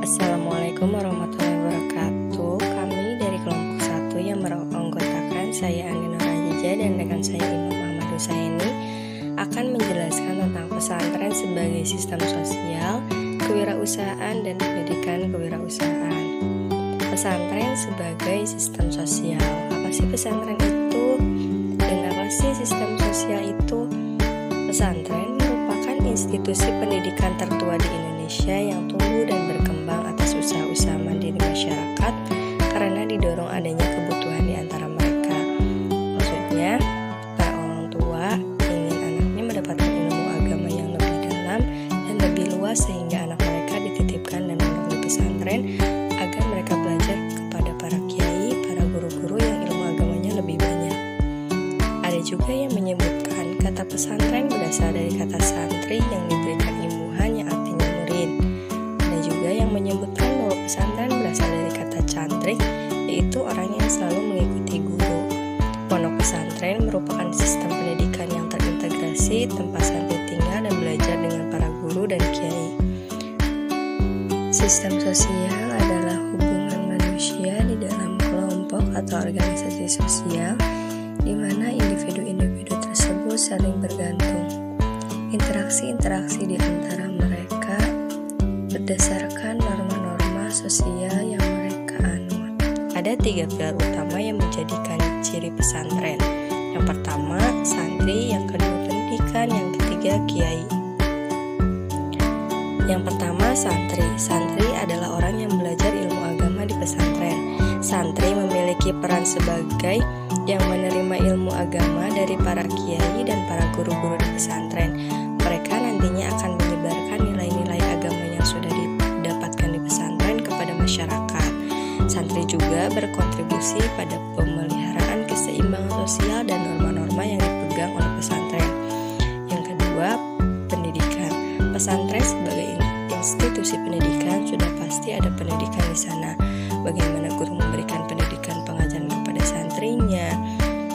Assalamualaikum warahmatullahi wabarakatuh. Kami dari kelompok 1 yang beranggotakan saya Andi Nurhajijah dan rekan saya Imam Ahmad Husaini akan menjelaskan tentang pesantren sebagai sistem sosial, kewirausahaan, dan pendidikan kewirausahaan. Pesantren sebagai sistem sosial. Apa sih pesantren itu? Dan apa sih sistem sosial itu? Pesantren merupakan institusi pendidikan tertua di Indonesia yang tumbuh dan berkembang atas usaha-usaha mandiri masyarakat karena didorong adanya kebutuhan di antara mereka. Maksudnya, para orang tua ingin anaknya mendapatkan ilmu agama yang lebih dalam dan lebih luas sehingga anak mereka dititipkan dan melalui pesantren agar mereka belajar kepada para kiai, para guru-guru yang ilmu agamanya lebih banyak. Ada juga yang menyebutkan kata pesantren berasal dari kata santri yang diberikan imbuhan yang artinya murid. Ada juga yang menyebutkan bahwa pesantren berasal dari kata cantrik, yaitu orang yang selalu mengikuti guru. Pondok pesantren merupakan sistem pendidikan yang terintegrasi, tempat santri tinggal dan belajar dengan para guru dan kiai. Sistem sosial adalah hubungan manusia di dalam kelompok atau organisasi sosial di mana individu-individu tersebut saling bergantung. Interaksi-interaksi di antara mereka berdasarkan norma-norma sosial yang mereka anut. Ada 3 pilar utama yang menjadikan ciri pesantren. Yang pertama, santri, yang kedua pendidikan, yang ketiga kiai. Yang pertama, santri. Santri adalah orang yang belajar ilmu agama di pesantren. Santri memiliki peran sebagai yang menerima ilmu agama dari para kiai dan para guru-guru di pesantren. Mereka nantinya akan menyebarkan nilai-nilai agama yang sudah didapatkan di pesantren kepada masyarakat. Santri juga berkontribusi pada pemeliharaan keseimbangan sosial dan norma-norma yang dipegang oleh pesantren. Yang kedua, pendidikan. Pesantren sebagai institusi pendidikan sudah pasti ada pendidikan di sana. Bagaimana guru memberikan pendidikan pengajaran kepada santrinya,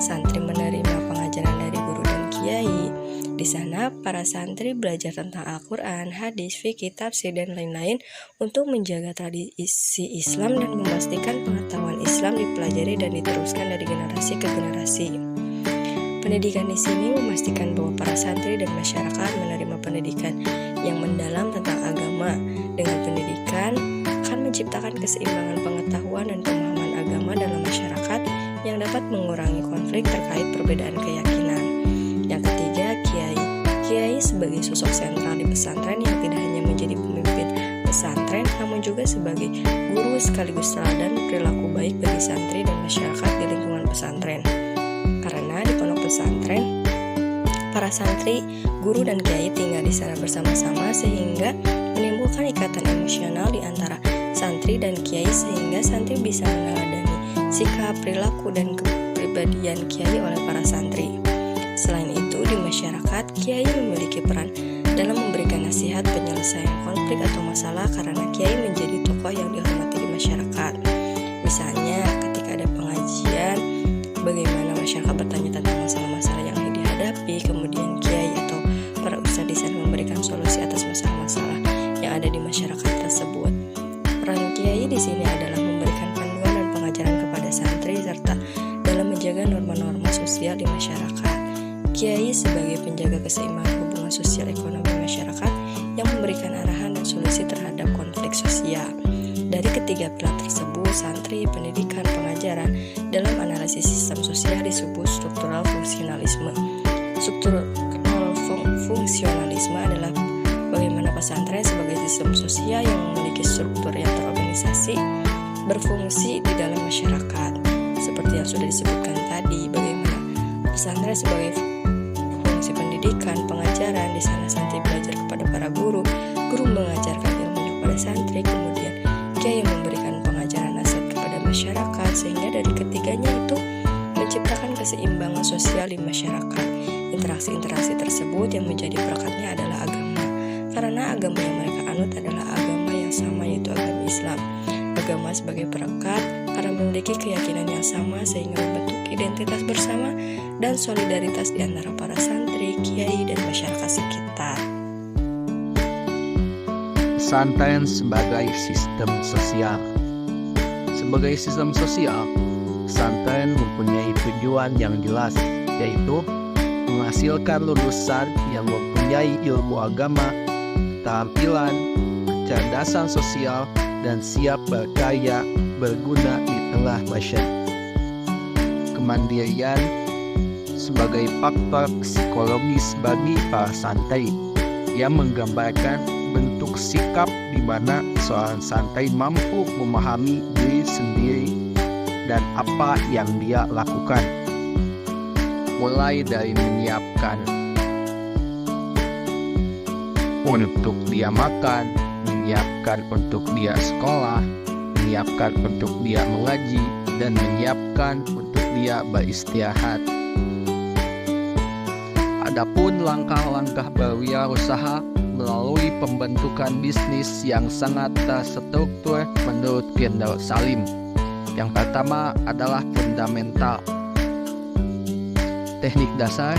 santri menerima pengajaran dari guru dan kiai. Di sana para santri belajar tentang Al-Quran, hadis, fikih, tafsir, dan lain-lain untuk menjaga tradisi Islam dan memastikan pengetahuan Islam dipelajari dan diteruskan dari generasi ke generasi. Pendidikan di sini memastikan bahwa para santri dan masyarakat menerima pendidikan yang mendalam tentang agama. Dengan pendidikan akan menciptakan keseimbangan pengetahuan dan pemahaman agama dalam masyarakat yang dapat mengurangi konflik terkait perbedaan keyakinan. Yang ketiga, kiai. Kiai sebagai sosok sentral di pesantren yang tidak hanya menjadi pemimpin pesantren, namun juga sebagai guru sekaligus teladan perilaku baik bagi santri dan masyarakat di lingkungan pesantren. Karena di pondok pesantren, para santri, guru, dan kiai tinggal di sana bersama-sama sehingga menimbulkan ikatan emosional di antara santri dan kiai sehingga santri bisa meneladani sikap, perilaku, dan kepribadian kiai oleh para santri. Selain itu, di masyarakat, kiai memiliki peran dalam memberikan nasihat penyelesaian konflik atau masalah karena kiai menjadi tokoh yang dihormati di masyarakat. Misalnya, ketika ada pengajian, bagaimana masyarakat bertanya tentang masalah-masalah yang dihadapi, kemudian kiai atau para ustadz di sana memberikan solusi atas masalah-masalah yang ada di masyarakat tersebut. Peran kiai di sini adalah memberikan panduan dan pengajaran kepada santri serta dalam menjaga norma-norma sosial di masyarakat. Kiai sebagai penjaga keseimbangan hubungan sosial ekonomi masyarakat yang memberikan arahan dan solusi terhadap konflik sosial. Dari ketiga pilar tersebut, santri, pendidikan, pengajaran, dalam analisis sistem sosial disebut struktural fungsionalisme. Struktural fungsionalisme adalah bagaimana pesantren sebagai sistem sosial yang memiliki struktur yang terorganisasi, berfungsi di dalam masyarakat. Seperti yang sudah disebutkan tadi, bagaimana pesantren sebagai fungsi pendidikan, pengajaran, di sana santri belajar kepada para guru, guru mengajarkan ilmunya kepada santri, kemudian kiai yang memberikan pengajaran nasihat kepada masyarakat, sehingga dari ketiganya itu menciptakan keseimbangan sosial di masyarakat. Interaksi-interaksi tersebut yang menjadi perekatnya adalah agama, karena agama yang mereka anut adalah agama yang sama, yaitu agama Islam. Agama sebagai perekat karena memiliki keyakinan yang sama sehingga membentuk identitas bersama dan solidaritas di antara para santri, kiai, dan masyarakat sekitar. pesantren sebagai sistem sosial. Sebagai sistem sosial, pesantren mempunyai tujuan yang jelas, yaitu menghasilkan lulusan yang mempunyai ilmu agama, keterampilan, kecerdasan sosial, dan siap berkarya berguna di tengah masyarakat. Kemandirian sebagai faktor psikologis bagi para santri yang menggambarkan bentuk sikap di mana seorang santri mampu memahami diri sendiri dan apa yang dia lakukan, mulai dari menyiapkan untuk dia makan, menyiapkan untuk dia sekolah, menyiapkan untuk dia mengaji, dan menyiapkan untuk dia beristirahat. Adapun langkah-langkah berwirausaha melalui pembentukan bisnis yang sangat terstruktur menurut Gendal Salim. Yang pertama adalah fundamental. Teknik dasar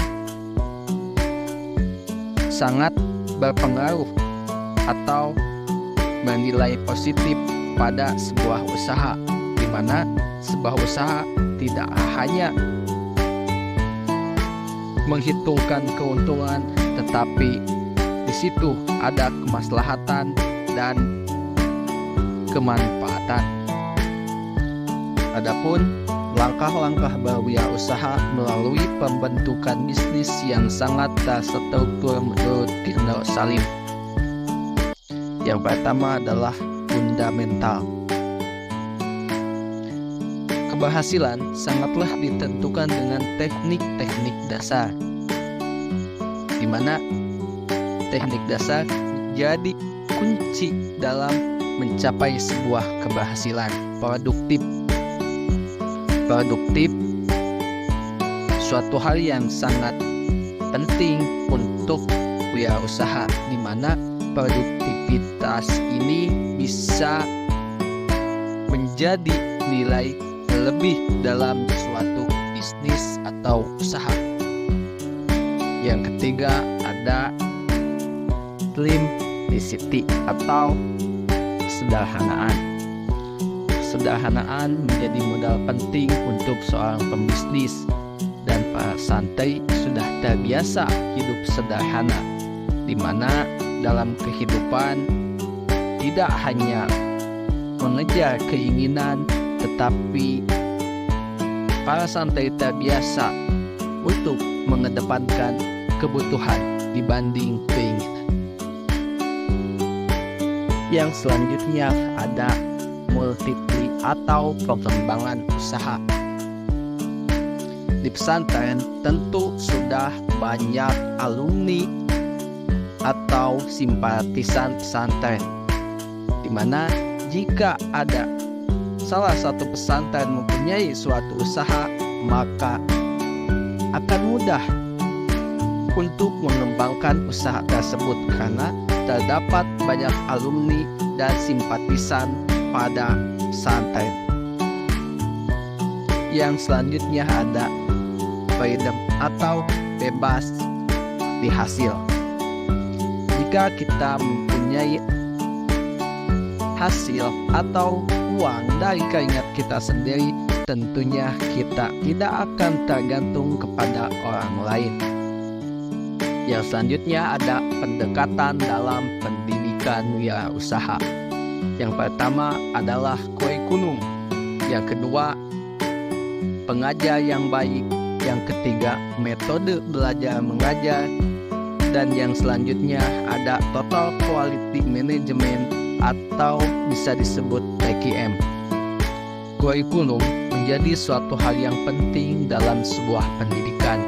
sangat berpengaruh atau bernilai positif pada sebuah usaha, di mana sebuah usaha tidak hanya menghitungkan keuntungan, tetapi di situ ada kemaslahatan dan kemanfaatan. Adapun langkah-langkah berwirausaha melalui pembentukan bisnis yang sangat terstruktur menurut Gendal Salim. Yang pertama adalah fundamental. Keberhasilan sangatlah ditentukan dengan teknik-teknik dasar, di mana teknik dasar menjadi kunci dalam mencapai sebuah keberhasilan produktif. Suatu hal yang sangat penting untuk wirausaha, di mana produktivitas ini bisa menjadi nilai lebih dalam suatu bisnis atau usaha. Yang ketiga ada simplicity atau kesederhanaan. Kesederhanaan menjadi modal penting untuk seorang pembisnis, dan para santri sudah terbiasa hidup sederhana, di mana dalam kehidupan tidak hanya mengejar keinginan, tetapi para santri terbiasa untuk mengedepankan kebutuhan dibanding keinginan. Yang selanjutnya ada multiply atau pengembangan usaha. Di pesantren tentu sudah banyak alumni atau simpatisan pesantren, di mana jika ada salah satu pesantren mempunyai suatu usaha, maka akan mudah untuk mengembangkan usaha tersebut karena terdapat banyak alumni dan simpatisan pada pesantren. Yang selanjutnya ada freedom atau bebas di hasil. Jika kita mempunyai hasil atau uang dari keringat kita sendiri, tentunya kita tidak akan tergantung kepada orang lain. Yang selanjutnya ada pendekatan dalam pendidikan wirausaha. Yang pertama adalah kurikulum, yang kedua pengajar yang baik, yang ketiga metode belajar mengajar, dan yang selanjutnya ada total quality management atau bisa disebut TQM. Kurikulum menjadi suatu hal yang penting dalam sebuah pendidikan.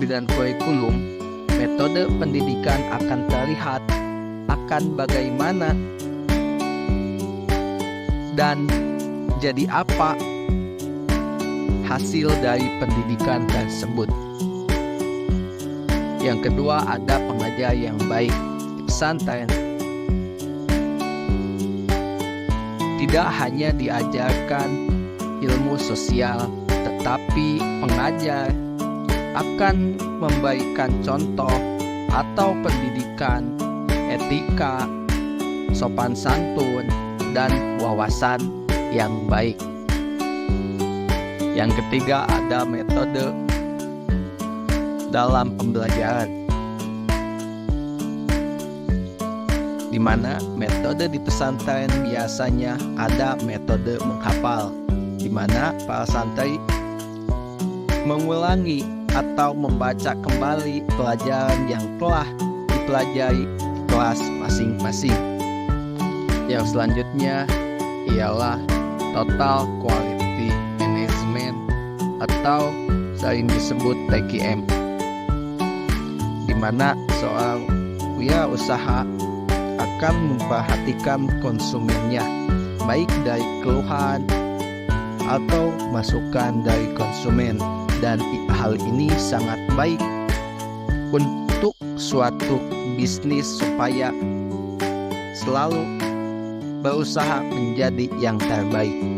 Dengan kurikulum, metode pendidikan akan terlihat akan bagaimana dan jadi apa hasil dari pendidikan tersebut. Yang kedua ada pengajar yang baik. Di pesantren tidak hanya diajarkan ilmu sosial, tetapi pengajar akan memberikan contoh atau pendidikan etika sopan santun, dan wawasan yang baik. Yang ketiga ada metode dalam pembelajaran, di mana metode di pesantren biasanya ada metode menghafal, di mana para santri mengulangi atau membaca kembali pelajaran yang telah dipelajari di kelas masing-masing. Yang selanjutnya ialah total quality management atau sering disebut TQM, di mana seorang wirausaha akan memperhatikan konsumennya, baik dari keluhan atau masukan dari konsumen, dan hal ini sangat baik untuk suatu bisnis supaya selalu berusaha menjadi yang terbaik.